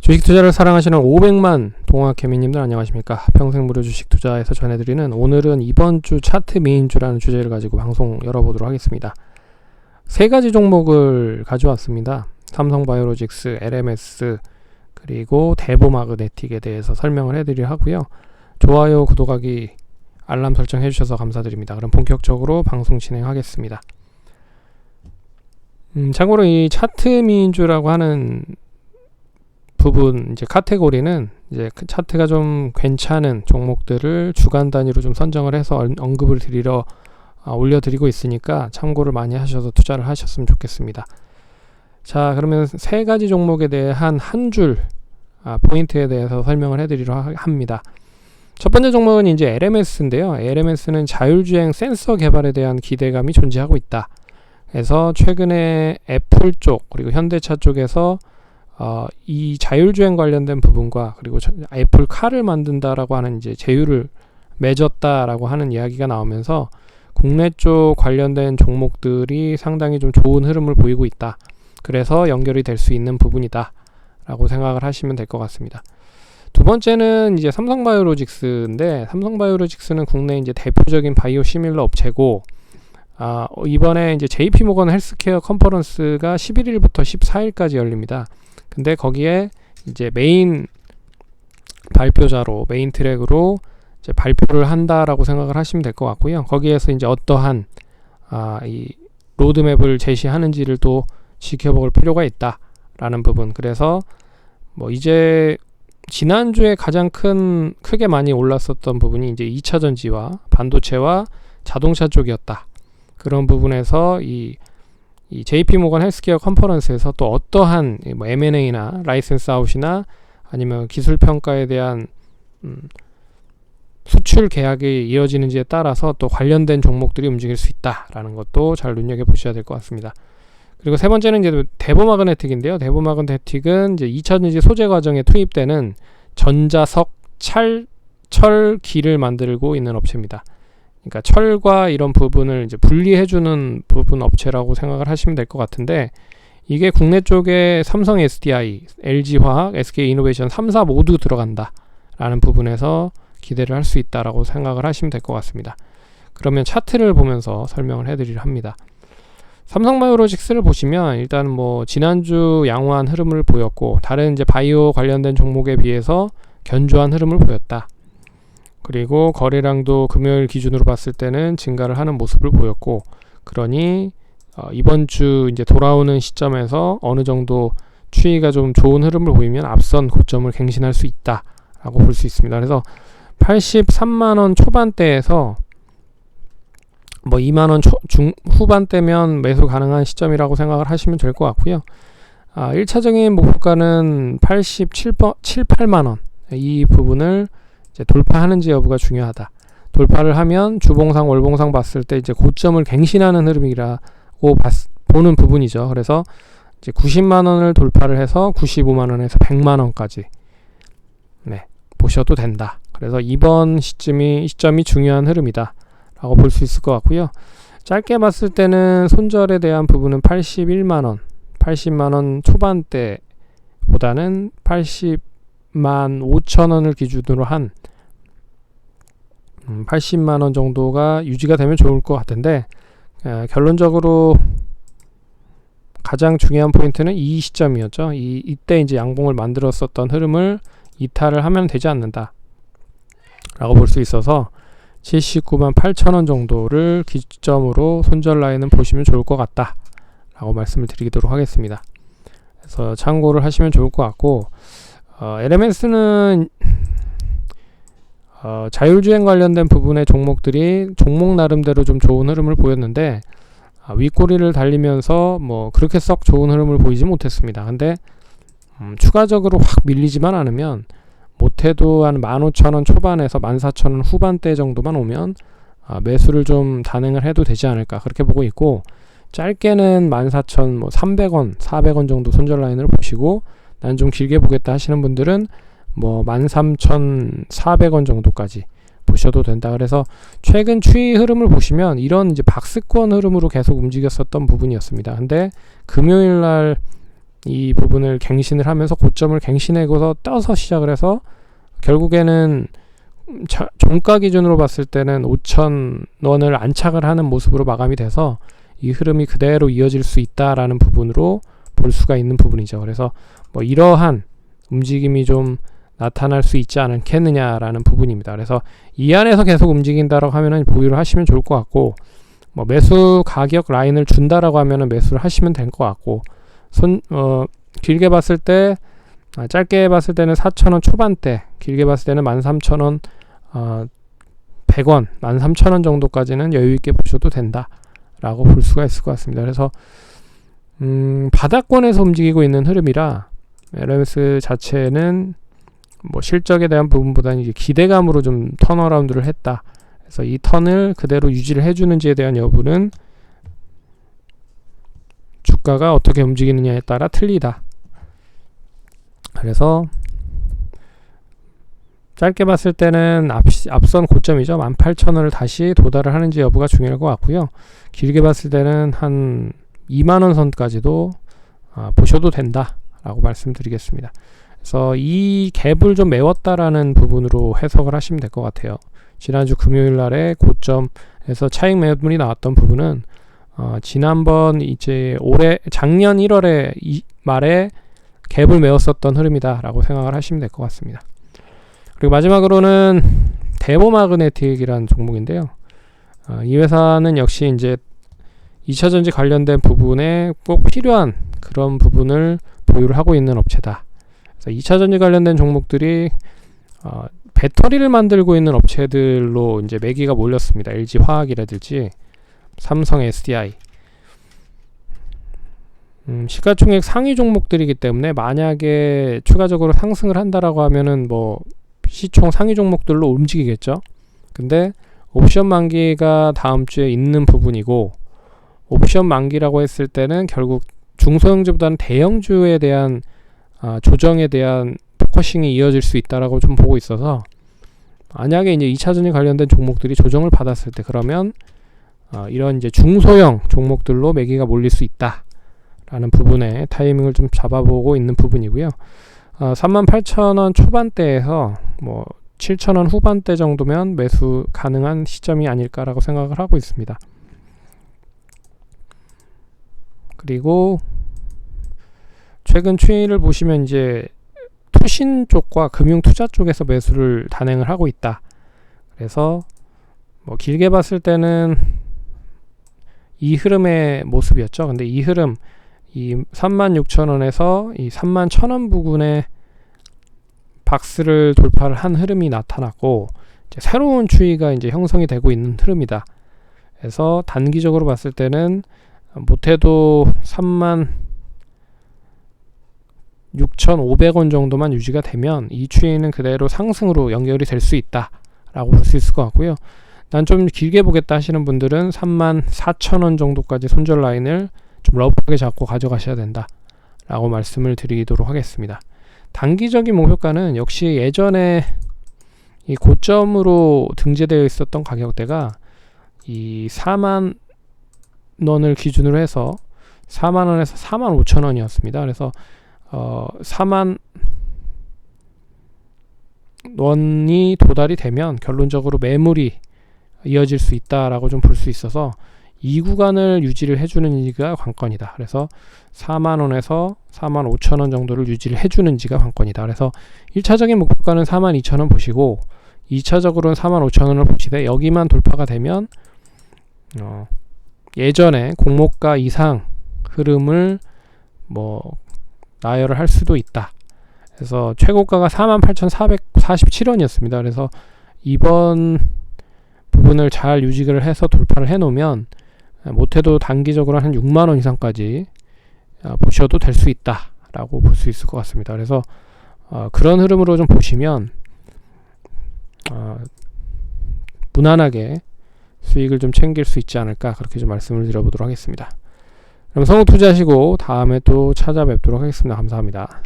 주식 투자를 사랑하시는 500만 동학개미님들 안녕하십니까. 평생 무료 주식 투자에서 전해드리는 오늘은 이번 주 차트 미인주라는 주제를 가지고 방송 열어보도록 하겠습니다. 세 가지 종목을 가져왔습니다. 삼성바이오로직스, LMS 그리고 대보마그네틱에 대해서 설명을 해드리려 하고요. 좋아요, 구독하기, 알람 설정 해주셔서 감사드립니다. 그럼 본격적으로 방송 진행하겠습니다. 참고로 이 차트 미인주라고 하는 부분, 이제 카테고리는 이제 차트가 좀 괜찮은 종목들을 주간 단위로 좀 선정을 해서 언급을 올려드리고 있으니까 참고를 많이 하셔서 투자를 하셨으면 좋겠습니다. 자, 그러면 세 가지 종목에 대한 한 줄 포인트에 대해서 설명을 해드리려 합니다. 첫 번째 종목은 이제 LMS인데요. LMS는 자율주행 센서 개발에 대한 기대감이 존재하고 있다. 그래서 최근에 애플 쪽 그리고 현대차 쪽에서 이 자율주행 관련된 부분과 그리고 애플 카를 만든다라고 하는 이제 제휴를 맺었다라고 하는 이야기가 나오면서 국내 쪽 관련된 종목들이 상당히 좀 좋은 흐름을 보이고 있다. 그래서 연결이 될 수 있는 부분이다 라고 생각을 하시면 될 것 같습니다. 두 번째는 이제 삼성바이오로직스인데, 삼성바이오로직스는 국내 이제 대표적인 바이오 시밀러 업체고, 이번에 이제 JP모건 헬스케어 컨퍼런스가 11일부터 14일까지 열립니다. 근데 거기에 이제 메인 발표자로, 메인 트랙으로 이제 발표를 한다라고 생각을 하시면 될 것 같고요. 거기에서 이제 어떠한 이 로드맵을 제시하는지를 또 지켜볼 필요가 있다라는 부분. 그래서 뭐 이제 지난주에 가장 크게 많이 올랐었던 부분이 이제 2차 전지와 반도체와 자동차 쪽이었다. 그런 부분에서 이 JP모건 헬스케어 컨퍼런스에서 또 어떠한 뭐 M&A나 라이센스 아웃이나 아니면 기술 평가에 대한 수출 계약이 이어지는지에 따라서 또 관련된 종목들이 움직일 수 있다라는 것도 잘 눈여겨보셔야 될 것 같습니다. 그리고 세 번째는 이제 대보마그네틱인데요. 대보마그네틱은 이제 2차 전지 소재 과정에 투입되는 전자석 철기를 만들고 있는 업체입니다. 그러니까 철과 이런 부분을 이제 분리해주는 부분 업체라고 생각을 하시면 될 것 같은데, 이게 국내 쪽에 삼성 SDI, LG화학, SK이노베이션 3사 모두 들어간다라는 부분에서 기대를 할 수 있다라고 생각을 하시면 될 것 같습니다. 그러면 차트를 보면서 설명을 해드리려 합니다. 삼성바이오로직스를 보시면 일단 뭐 지난주 양호한 흐름을 보였고, 다른 이제 바이오 관련된 종목에 비해서 견조한 흐름을 보였다. 그리고 거래량도 금요일 기준으로 봤을 때는 증가를 하는 모습을 보였고, 그러니 이번 주 이제 돌아오는 시점에서 어느 정도 추이가 좀 좋은 흐름을 보이면 앞선 고점을 갱신할 수 있다라고 볼 수 있습니다. 그래서 83만원 초반대에서 뭐 2만원 후반대면 매수 가능한 시점이라고 생각을 하시면 될 것 같고요. 1차적인 목표가는 8만원 이 부분을 이제 돌파하는지 여부가 중요하다. 돌파를 하면 주봉상 월봉상 봤을 때 이제 고점을 갱신하는 흐름이라고 보는 부분이죠. 그래서 이제 90만원을 돌파를 해서 95만원에서 100만원까지 보셔도 된다. 그래서 이번 시점이 중요한 흐름이다 라고 볼 수 있을 것 같고요. 짧게 봤을 때는 손절에 대한 부분은 81만원 80만원 초반대보다는 80만 5천원을 기준으로 한 80만원 정도가 유지가 되면 좋을 것 같은데, 결론적으로 가장 중요한 포인트는 이 시점이었죠. 이때 이제 양봉을 만들었었던 흐름을 이탈을 하면 되지 않는다 라고 볼 수 있어서 79만 8천원 정도를 기점으로 손절 라인은 보시면 좋을 것 같다 라고 말씀을 드리도록 하겠습니다. 그래서 참고를 하시면 좋을 것 같고, LMS는 자율주행 관련된 부분의 종목들이 종목 나름대로 좀 좋은 흐름을 보였는데, 윗꼬리를 달리면서 뭐 그렇게 썩 좋은 흐름을 보이지 못했습니다. 근데 추가적으로 확 밀리지만 않으면, 못해도 한 15,000원 초반에서 14,000원 후반대 정도만 오면 매수를 좀 단행을 해도 되지 않을까 그렇게 보고 있고, 짧게는 14,300원, 400원 정도 손절 라인을 보시고, 난 좀 길게 보겠다 하시는 분들은 뭐 13,400원 정도까지 보셔도 된다. 그래서 최근 추이 흐름을 보시면 이런 이제 박스권 흐름으로 계속 움직였었던 부분이었습니다. 근데 금요일 날 이 부분을 갱신을 하면서 고점을 갱신하고서 떠서 시작을 해서 결국에는 종가 기준으로 봤을 때는 5,000원을 안착을 하는 모습으로 마감이 돼서 이 흐름이 그대로 이어질 수 있다라는 부분으로 볼 수가 있는 부분이죠. 그래서 뭐 이러한 움직임이 좀 나타날 수 있지 않겠느냐라는 부분입니다. 그래서 이 안에서 계속 움직인다라고 하면은 보유를 하시면 좋을 것 같고, 뭐 매수 가격 라인을 준다라고 하면은 매수를 하시면 될 것 같고, 길게 봤을 때 짧게 봤을 때는 4,000원 초반대, 길게 봤을 때는 13,000원 100원, 13,000원 정도까지는 여유있게 보셔도 된다라고 볼 수가 있을 것 같습니다. 그래서 바닥권에서 움직이고 있는 흐름이라 LMS 자체는 뭐 실적에 대한 부분보다는 이제 기대감으로 좀 턴어라운드를 했다. 그래서 이 턴을 그대로 유지를 해주는지에 대한 여부는 주가가 어떻게 움직이느냐에 따라 틀리다. 그래서 짧게 봤을 때는 앞선 고점이죠. 18,000원을 다시 도달을 하는지 여부가 중요할 것 같고요. 길게 봤을 때는 한 2만원 선까지도 보셔도 된다라고 말씀드리겠습니다. 그래서 이 갭을 좀 메웠다라는 부분으로 해석을 하시면 될 것 같아요. 지난주 금요일 날에 고점에서 차익 매물이 나왔던 부분은 지난번 이제 작년 1월에 말에 갭을 메웠었던 흐름이다라고 생각을 하시면 될 것 같습니다. 그리고 마지막으로는 대보마그네틱이라는 종목인데요. 이 회사는 역시 이제 2차전지 관련된 부분에 꼭 필요한 그런 부분을 보유를 하고 있는 업체다. 그래서 2차전지 관련된 종목들이 배터리를 만들고 있는 업체들로 이제 매기가 몰렸습니다. LG 화학이라든지 삼성 SDI. 시가총액 상위 종목들이기 때문에 만약에 추가적으로 상승을 한다라고 하면은 뭐 시총 상위 종목들로 움직이겠죠. 근데 옵션 만기가 다음 주에 있는 부분이고, 옵션 만기라고 했을 때는 결국 중소형주보다는 대형주에 대한 조정에 대한 포커싱이 이어질 수 있다라고 좀 보고 있어서, 만약에 이제 2차전지 관련된 종목들이 조정을 받았을 때 그러면 이런 이제 중소형 종목들로 매기가 몰릴 수 있다라는 부분에 타이밍을 좀 잡아보고 있는 부분이고요. 38,000원 초반대에서 뭐 7,000원 후반대 정도면 매수 가능한 시점이 아닐까라고 생각을 하고 있습니다. 그리고 최근 추이를 보시면 이제 투신 쪽과 금융 투자 쪽에서 매수를 단행을 하고 있다. 그래서 뭐 길게 봤을 때는 이 흐름의 모습이었죠. 근데 이 흐름, 이 36,000원에서 이 31,000원 부근에 박스를 돌파를 한 흐름이 나타났고, 이제 새로운 추이가 이제 형성이 되고 있는 흐름이다. 그래서 단기적으로 봤을 때는 못해도 36,500원 정도만 유지가 되면 이 추이는 그대로 상승으로 연결이 될 수 있다 라고 볼 수 있을 것 같고요. 난 좀 길게 보겠다 하시는 분들은 34,000원 정도까지 손절 라인을 좀 러프하게 잡고 가져가셔야 된다 라고 말씀을 드리도록 하겠습니다. 단기적인 목표가는 역시 예전에 이 고점으로 등재되어 있었던 가격대가 이 4만 원을 기준으로 해서 4만 원에서 4만 5천 원이었습니다. 그래서 4만 원이 도달이 되면 결론적으로 매물이 이어질 수 있다라고 좀 볼 수 있어서 이 구간을 유지를 해주는지가 관건이다. 그래서 4만 원에서 4만 5천 원 정도를 유지를 해주는지가 관건이다. 그래서 1차적인 목표가는 4만 2천 원 보시고 2차적으로는 4만 5천 원을 보시되, 여기만 돌파가 되면 예전에 공모가 이상 흐름을 뭐 나열을 할 수도 있다. 그래서 최고가가 48,447원이었습니다. 그래서 이번 부분을 잘 유지를 해서 돌파를 해 놓으면 못해도 단기적으로 한 6만원 이상까지 보셔도 될 수 있다 라고 볼 수 있을 것 같습니다. 그래서 그런 흐름으로 좀 보시면 무난하게 수익을 좀 챙길 수 있지 않을까, 그렇게 좀 말씀을 드려보도록 하겠습니다. 그럼 성우 투자하시고 다음에 또 찾아뵙도록 하겠습니다. 감사합니다.